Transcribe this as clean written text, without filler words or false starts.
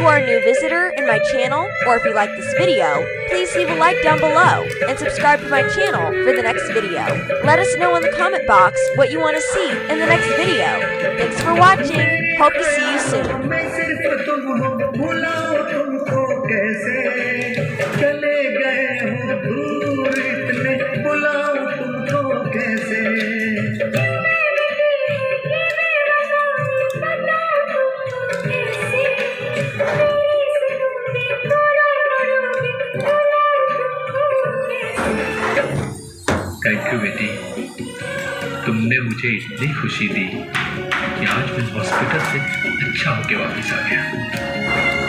you are a new visitor in my channel, or if you like this video, please leave a like down below and subscribe to my channel for the next video. Let us know in the comment box what you want to see in the next video. Thanks for watching. Hope to see you soon. Thank you बेटी, तुमने मुझे इतनी खुशी दी कि आज मैं hospital से अच्छा होके वापस आ गया।